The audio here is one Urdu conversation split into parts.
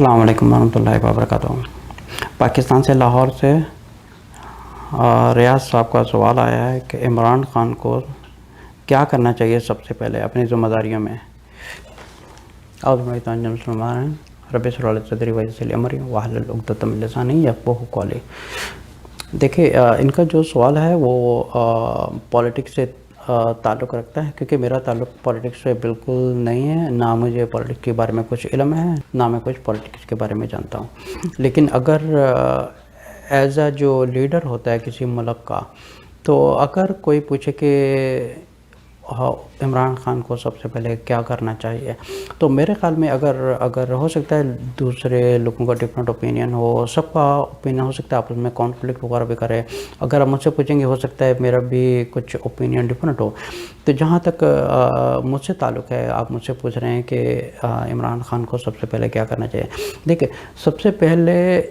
السلام علیکم ورحمۃ اللہ وبرکاتہ۔ پاکستان سے لاہور سے ریاض صاحب کا سوال آیا ہے کہ عمران خان کو کیا کرنا چاہیے سب سے پہلے اپنی ذمہ داریوں میں۔ رب اشرح لی صدری ویسر لی امری واحلل عقدۃ من لسانی یفقہوا قولی۔ دیکھیں، ان کا جو سوال ہے وہ پولیٹکس سے تعلق رکھتا ہے، کیونکہ میرا تعلق پولیٹکس سے بالکل نہیں ہے، نہ مجھے پولیٹکس کے بارے میں کچھ علم ہے، نہ میں کچھ پولیٹکس کے بارے میں جانتا ہوں۔ لیکن اگر ایز اے جو لیڈر ہوتا ہے کسی ملک کا، تو اگر کوئی پوچھے کہ عمران خان کو سب سے پہلے کیا کرنا چاہیے، تو میرے خیال میں اگر ہو سکتا ہے دوسرے لوگوں کا ڈفرینٹ اوپینین ہو، سب کا اوپینین ہو سکتا ہے، آپس میں کانفلکٹ وغیرہ بھی کرے۔ اگر آپ مجھ سے پوچھیں گے، ہو سکتا ہے میرا بھی کچھ اوپینین ڈفرینٹ ہو۔ تو جہاں تک مجھ سے تعلق ہے، آپ مجھ سے پوچھ رہے ہیں کہ عمران خان کو سب سے پہلے کیا کرنا چاہیے۔ دیکھیں، سب سے پہلے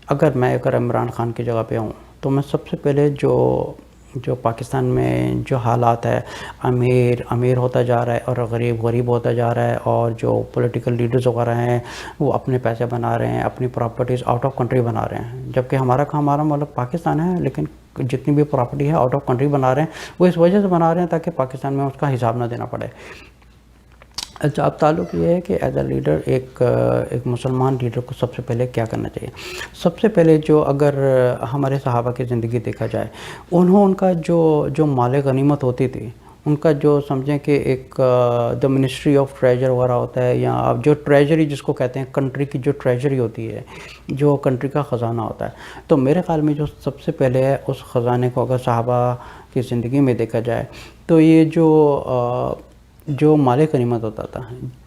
اگر عمران خان کی جگہ پہ ہوں، تو میں سب سے پہلے جو پاکستان میں جو حالات ہے، امیر ہوتا جا رہا ہے اور غریب ہوتا جا رہا ہے، اور جو پولیٹیکل لیڈرز وغیرہ ہیں وہ اپنے پیسے بنا رہے ہیں، اپنی پراپرٹیز آؤٹ آف کنٹری بنا رہے ہیں، جبکہ ہمارا ملک پاکستان ہے، لیکن جتنی بھی پراپرٹی ہے آؤٹ آف کنٹری بنا رہے ہیں۔ وہ اس وجہ سے بنا رہے ہیں تاکہ پاکستان میں اس کا حساب نہ دینا پڑے۔ اچھا، اب تعلق یہ ہے کہ ایز اے لیڈر ایک مسلمان لیڈر کو سب سے پہلے کیا کرنا چاہیے۔ سب سے پہلے اگر ہمارے صحابہ کی زندگی دیکھا جائے، ان کا جو مال غنیمت ہوتی تھی، ان کا جو سمجھیں کہ ایک دا منسٹری آف ٹریجر وغیرہ ہوتا ہے، یا جو ٹریجری جس کو کہتے ہیں، کنٹری کی جو ٹریجری ہوتی ہے، جو کنٹری کا خزانہ ہوتا ہے، تو میرے خیال میں جو سب سے پہلے ہے اس خزانے کو اگر صحابہ کی زندگی میں دیکھا جائے، تو یہ جو مال غنیمت ہوتا تھا،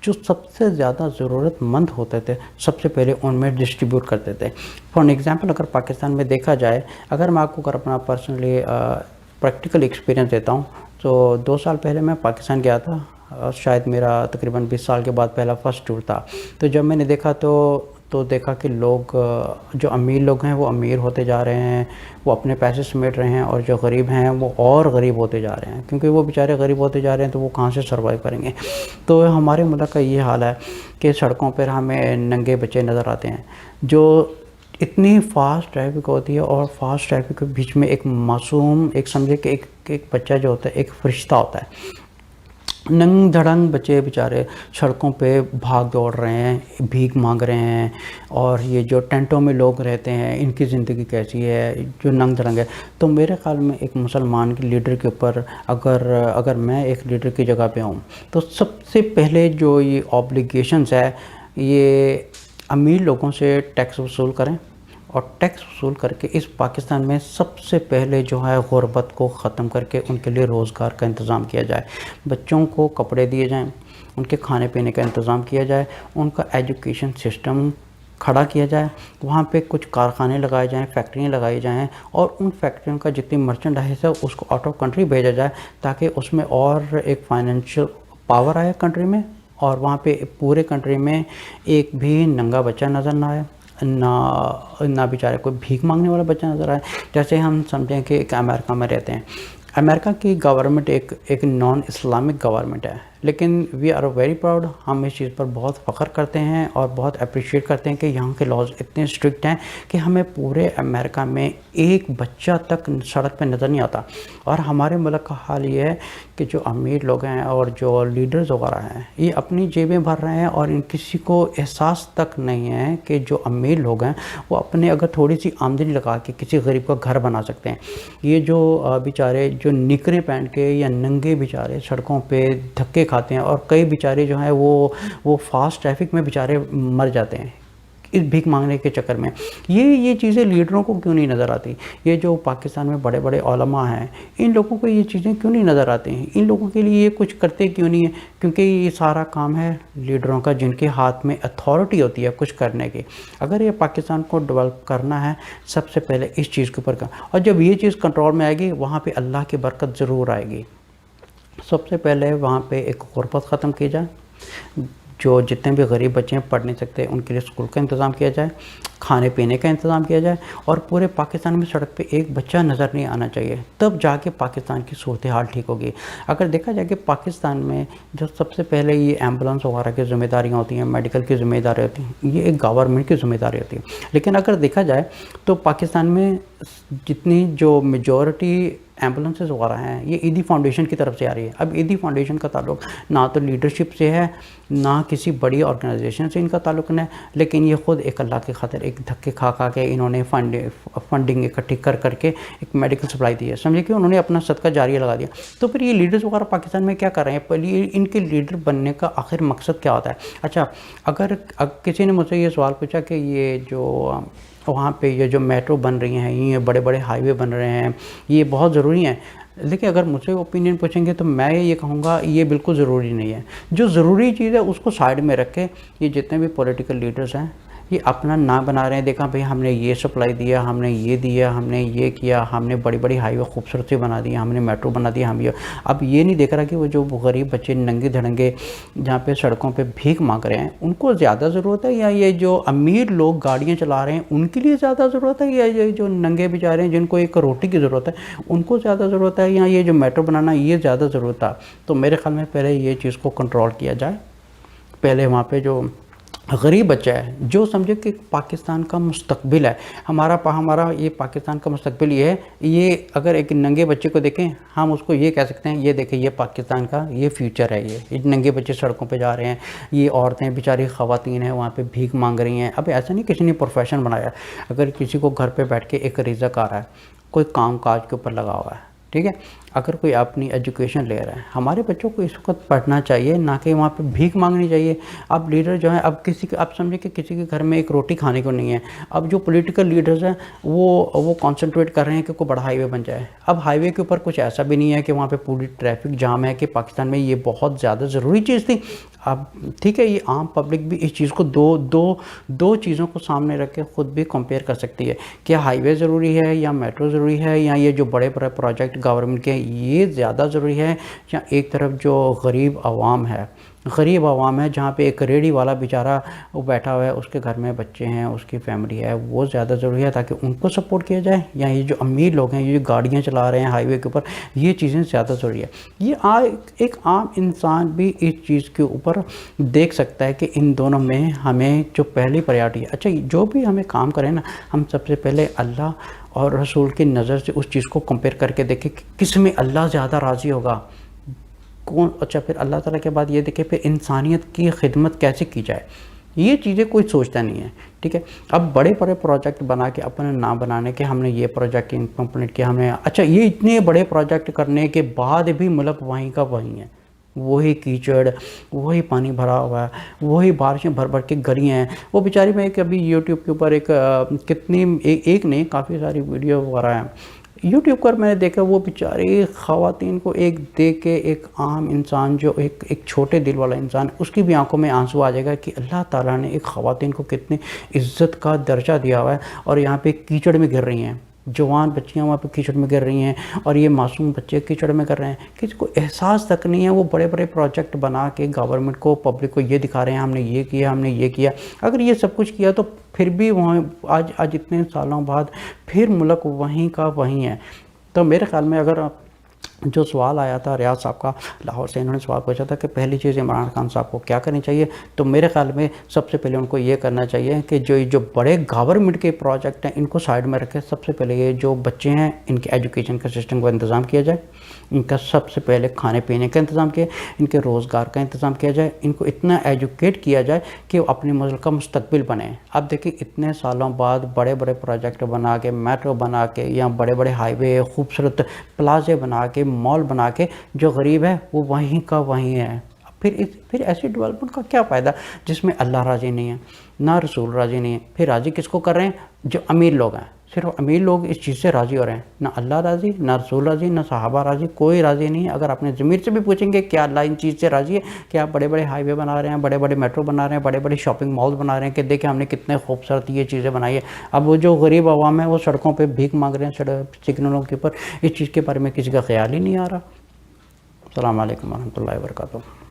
جو سب سے زیادہ ضرورت مند ہوتے تھے، سب سے پہلے ان میں ڈسٹریبیوٹ کرتے تھے۔ فار ایگزامپل اگر پاکستان میں دیکھا جائے، اگر میں آپ کو اپنا پرسنلی پریکٹیکل ایکسپیرینس دیتا ہوں، تو 2 سال پہلے میں پاکستان گیا تھا، شاید میرا تقریباً 20 سال کے بعد پہلا فرسٹ ٹور تھا۔ تو جب میں نے دیکھا تو دیکھا کہ لوگ، جو امیر لوگ ہیں وہ امیر ہوتے جا رہے ہیں، وہ اپنے پیسے سمیٹ رہے ہیں، اور جو غریب ہیں وہ اور غریب ہوتے جا رہے ہیں، کیونکہ وہ بیچارے غریب ہوتے جا رہے ہیں تو وہ کہاں سے سروائیو کریں گے۔ تو ہمارے ملک کا یہ حال ہے کہ سڑکوں پر ہمیں ننگے بچے نظر آتے ہیں، جو اتنی فاسٹ ٹریفک ہوتی ہے، اور فاسٹ ٹریفک کے بیچ میں ایک معصوم، ایک سمجھے کہ ایک بچہ جو ہوتا ہے ایک فرشتہ ہوتا ہے۔ ننگ دھڑنگ بچے بیچارے سڑکوں پہ بھاگ دوڑ رہے ہیں، بھیک مانگ رہے ہیں، اور یہ جو ٹینٹوں میں لوگ رہتے ہیں، ان کی زندگی کیسی ہے، جو ننگ دھڑنگ ہے۔ تو میرے خیال میں ایک مسلمان کے لیڈر کے اوپر اگر میں ایک لیڈر کی جگہ پہ ہوں، تو سب سے پہلے جو یہ آبلیگیشنز ہے، یہ امیر لوگوں سے ٹیکس وصول کریں، اور ٹیکس وصول کر کے اس پاکستان میں سب سے پہلے جو ہے غربت کو ختم کر کے ان کے لیے روزگار کا انتظام کیا جائے، بچوں کو کپڑے دیے جائیں، ان کے کھانے پینے کا انتظام کیا جائے، ان کا ایجوکیشن سسٹم کھڑا کیا جائے، وہاں پہ کچھ کارخانے لگائے جائیں، فیکٹریاں لگائی جائیں، اور ان فیکٹریوں کا جتنی مرچنڈائز ہے اس کو آؤٹ آف کنٹری بھیجا جائے، تاکہ اس میں اور ایک فائنینشیل پاور آئے کنٹری میں، اور وہاں پہ پورے کنٹری میں ایک بھی ننگا بچہ نظر نہ آئے، نہ بیچارے کوئی بھیک مانگنے والا بچہ نظر آئے۔ جیسے ہم سمجھیں کہ ایک امریکہ میں رہتے ہیں، امریکہ کی گورنمنٹ ایک نان اسلامک گورنمنٹ ہے، لیکن وی آر ویری پراؤڈ، ہم اس چیز پر بہت فخر کرتے ہیں اور بہت اپریشیٹ کرتے ہیں کہ یہاں کے لاز اتنے اسٹرکٹ ہیں کہ ہمیں پورے امریکہ میں ایک بچہ تک سڑک پہ نظر نہیں آتا۔ اور ہمارے ملک کا حال یہ ہے کہ جو امیر لوگ ہیں اور جو لیڈرز وغیرہ ہیں، یہ اپنی جیبیں بھر رہے ہیں، اور ان کسی کو احساس تک نہیں ہے کہ جو امیر لوگ ہیں وہ اپنے اگر تھوڑی سی آمدنی لگا کے کسی غریب کا گھر بنا سکتے ہیں۔ یہ جو بیچارے جو نکریں پہن کے یا ننگے بیچارے سڑکوں پہ دھکے کھاتے ہیں، اور کئی بیچارے جو ہیں وہ فاسٹ ٹریفک میں بیچارے مر جاتے ہیں اس بھیک مانگنے کے چکر میں۔ یہ چیزیں لیڈروں کو کیوں نہیں نظر آتی؟ یہ جو پاکستان میں بڑے بڑے علماء ہیں، ان لوگوں کو یہ چیزیں کیوں نہیں نظر آتی ہیں؟ ان لوگوں کے لیے یہ کچھ کرتے کیوں نہیں ہیں؟ کیونکہ یہ سارا کام ہے لیڈروں کا، جن کے ہاتھ میں اتھارٹی ہوتی ہے کچھ کرنے کی۔ اگر یہ پاکستان کو ڈیولپ کرنا ہے، سب سے پہلے اس چیز کے اوپر اور جب یہ چیز کنٹرول میں آئے گی، وہاں پہ اللہ کی برکت ضرور آئے گی۔ سب سے پہلے وہاں پہ ایک غربت ختم کی جائے، جو جتنے بھی غریب بچے ہیں پڑھ نہیں سکتے، ان کے لیے اسکول کا انتظام کیا جائے۔ کھانے پینے کا انتظام کیا جائے، اور پورے پاکستان میں سڑک پہ ایک بچہ نظر نہیں آنا چاہیے، تب جا کے پاکستان کی صورتحال ٹھیک ہوگی۔ اگر دیکھا جائے کہ پاکستان میں جو سب سے پہلے یہ ایمبولینس وغیرہ کی ذمہ داریاں ہوتی ہیں، میڈیکل کی ذمہ داری ہوتی ہیں، یہ ایک گورنمنٹ کی ذمہ داری ہوتی ہے، لیکن اگر دیکھا جائے تو پاکستان میں جتنی جو میجورٹی ایمبولینسز وغیرہ ہیں یہ ایدی فاؤنڈیشن کی طرف سے آ رہی ہے۔ اب ایدی فاؤنڈیشن کا تعلق نہ تو لیڈرشپ سے ہے، نہ کسی بڑی آرگنائزیشن سے ان کا تعلق ہے، لیکن یہ خود ایک اللہ کی خاطر ایک دھکے کھا کے انہوں نے فنڈنگ اکٹھی کر کے ایک میڈیکل سپلائی دی ہے، سمجھے کہ انہوں نے اپنا صدقہ جاریہ لگا دیا۔ تو پھر یہ لیڈرز وغیرہ پاکستان میں کیا کر رہے ہیں؟ پہلے ان کے لیڈر بننے کا آخر مقصد کیا ہوتا ہے؟ اچھا، اگر کسی نے مجھ سے یہ سوال پوچھا کہ یہ جو وہاں پہ یہ جو میٹرو بن رہی ہیں، یہ بڑے بڑے ہائی وے بن رہے ہیں، یہ بہت ضروری ہیں، لیکن اگر مجھ سے اوپینین پوچھیں گے تو میں یہ کہوں گا یہ بالکل ضروری نہیں ہے۔ جو ضروری چیز ہے اس کو سائیڈ میں رکھ کے یہ جتنے بھی پولیٹیکل لیڈرز ہیں یہ اپنا نام بنا رہے ہیں، دیکھا بھئی ہم نے یہ سپلائی دیا، ہم نے یہ دیا، ہم نے یہ کیا، ہم نے بڑی بڑی ہائی وے خوبصورت سے بنا دی، ہم نے میٹرو بنا دیا، ہم یہ اب یہ نہیں دیکھ رہا کہ وہ جو غریب بچے ننگے دھڑنگے جہاں پہ سڑکوں پہ بھیک مانگ رہے ہیں ان کو زیادہ ضرورت ہے، یا یہ جو امیر لوگ گاڑیاں چلا رہے ہیں ان کے لیے زیادہ ضرورت ہے، یا یہ جو ننگے بیچارے ہیں جن کو ایک روٹی کی ضرورت ہے ان کو زیادہ ضرورت ہے، یا یہ جو میٹرو بنانا یہ زیادہ ضرورت ہے؟ تو میرے خیال میں پہلے یہ چیز کو کنٹرول کیا جائے، پہلے وہاں پہ جو غریب بچہ ہے جو سمجھے کہ پاکستان کا مستقبل ہے، ہمارا یہ پاکستان کا مستقبل یہ ہے، یہ اگر ایک ننگے بچے کو دیکھیں ہم اس کو یہ کہہ سکتے ہیں یہ دیکھیں یہ پاکستان کا یہ فیوچر ہے، یہ ننگے بچے سڑکوں پہ جا رہے ہیں، یہ عورتیں بیچاری خواتین ہیں وہاں پہ بھیک مانگ رہی ہیں۔ اب ایسا نہیں کسی نے پروفیشن بنایا، اگر کسی کو گھر پہ بیٹھ کے ایک رزق آ رہا ہے، کوئی کام کاج کے اوپر لگا ہوا ہے، ٹھیک ہے، اگر کوئی اپنی ایجوکیشن لے رہا ہے، ہمارے بچوں کو اس وقت پڑھنا چاہیے، نہ کہ وہاں پہ بھیک مانگنی چاہیے۔ اب لیڈر جو ہیں اب سمجھے کہ کسی کے گھر میں ایک روٹی کھانے کو نہیں ہے، اب جو پولیٹیکل لیڈرز ہیں وہ کانسنٹریٹ کر رہے ہیں کہ کوئی بڑا ہائی وے بن جائے۔ اب ہائی وے کے اوپر کچھ ایسا بھی نہیں ہے کہ وہاں پہ پوری ٹریفک جام ہے، کہ پاکستان میں یہ بہت زیادہ ضروری چیز تھی۔ اب ٹھیک ہے، یہ عام پبلک بھی اس چیز کو دو چیزوں کو سامنے رکھ کے خود بھی کمپیئر کر سکتی ہے، کیا ہائی وے ضروری ہے یا میٹرو ضروری ہے، یا یہ جو بڑے بڑے پروجیکٹ گورنمنٹ کے یہ زیادہ ضروری ہے، یا ایک طرف جو غریب عوام ہے جہاں پہ ایک ریڑھی والا بیچارہ وہ بیٹھا ہوا ہے، اس کے گھر میں بچے ہیں، اس کی فیملی ہے، وہ زیادہ ضروری ہے تاکہ ان کو سپورٹ کیا جائے، یا یہ جو امیر لوگ ہیں یہ جو گاڑیاں چلا رہے ہیں ہائی وے کے اوپر یہ چیزیں زیادہ ضروری ہے؟ یہ ایک عام انسان بھی اس چیز کے اوپر دیکھ سکتا ہے کہ ان دونوں میں ہمیں جو پہلی پریارٹی ہے، اچھا جو بھی ہمیں کام کریں نا، ہم سب سے پہلے اللہ اور رسول کی نظر سے اس چیز کو کمپیئر کر کے دیکھیں کہ کس میں اللہ زیادہ راضی ہوگا، اچھا پھر اللہ تعالیٰ کے بعد یہ دیکھیں پھر انسانیت کی خدمت کیسے کی جائے، یہ چیزیں کوئی سوچتا نہیں ہے، ٹھیک ہے۔ اب بڑے بڑے پروجیکٹ بنا کے اپنے نام بنانے کے ہم نے یہ پروجیکٹ کمپلیٹ کیا، ہم نے اچھا یہ اتنے بڑے پروجیکٹ کرنے کے بعد بھی ملک وہیں کا وہیں ہے، وہی کیچڑ، وہی پانی بھرا ہوا ہے، وہی بارشیں بھر کے گلیاں ہیں۔ وہ بیچاری میں کبھی یوٹیوب کے اوپر ایک نہیں کافی ساری ویڈیو وغیرہ ہیں یوٹیوب پر میں نے دیکھا، وہ بیچاری خواتین کو ایک دیکھ کے ایک عام انسان جو ایک چھوٹے دل والا انسان اس کی بھی آنکھوں میں آنسو آ جائے گا کہ اللہ تعالیٰ نے ایک خواتین کو کتنی عزت کا درجہ دیا ہوا ہے، اور یہاں پہ کیچڑ میں گر رہی ہیں، جوان بچیاں وہاں پہ کیچڑ میں گر رہی ہیں، اور یہ معصوم بچے کیچڑ میں کر رہے ہیں، کسی کو احساس تک نہیں ہے۔ وہ بڑے بڑے پروجیکٹ بنا کے گورنمنٹ کو پبلک کو یہ دکھا رہے ہیں ہم نے یہ کیا، ہم نے یہ کیا۔ اگر یہ سب کچھ کیا تو پھر بھی وہاں آج اتنے سالوں بعد پھر ملک وہیں کا وہیں ہے۔ تو میرے خیال میں اگر جو سوال آیا تھا ریاض صاحب کا لاہور سے، انہوں نے سوال پوچھا تھا کہ پہلی چیز عمران خان صاحب کو کیا کرنی چاہیے، تو میرے خیال میں سب سے پہلے ان کو یہ کرنا چاہیے کہ جو بڑے گورنمنٹ کے پروجیکٹ ہیں ان کو سائیڈ میں رکھے، سب سے پہلے یہ جو بچے ہیں ان کے ایجوکیشن کا سسٹم کو انتظام کیا جائے، ان کا سب سے پہلے کھانے پینے کا انتظام کیا، ان کے روزگار کا انتظام کیا جائے، ان کو اتنا ایجوکیٹ کیا جائے کہ وہ اپنے ملک کا مستقبل بنے۔ اب دیکھیں اتنے سالوں بعد بڑے بڑے پروجیکٹ بنا کے، میٹرو بنا کے، یا بڑے بڑے ہائی وے، خوبصورت پلازے بنا کے، مال بنا کے، جو غریب ہے وہ وہیں کا وہیں ہے۔ پھر ایسی ڈیولپمنٹ کا کیا فائدہ جس میں اللہ راضی نہیں ہے، نہ رسول راضی نہیں ہے؟ پھر راضی کس کو کر رہے ہیں؟ جو امیر لوگ ہیں، صرف امیر لوگ اس چیز سے راضی ہو رہے ہیں، نہ اللہ راضی، نہ رسول راضی، نہ صحابہ راضی، کوئی راضی نہیں ہے۔ اگر اپنے ضمیر سے بھی پوچھیں گے کیا اللہ ان چیز سے راضی ہے کہ آپ بڑے بڑے ہائی وے بنا رہے ہیں، بڑے بڑے میٹرو بنا رہے ہیں، بڑے بڑے شاپنگ مال بنا رہے ہیں کہ دیکھیں ہم نے کتنے خوبصورت یہ چیزیں بنائی ہے؟ اب وہ جو غریب عوام ہے وہ سڑکوں پہ بھیک مانگ رہے ہیں سگنلوں کے اوپر، اس چیز کے بارے میں کسی کا خیال ہی نہیں آ رہا۔ السلام علیکم ورحمۃ اللہ وبرکاتہ۔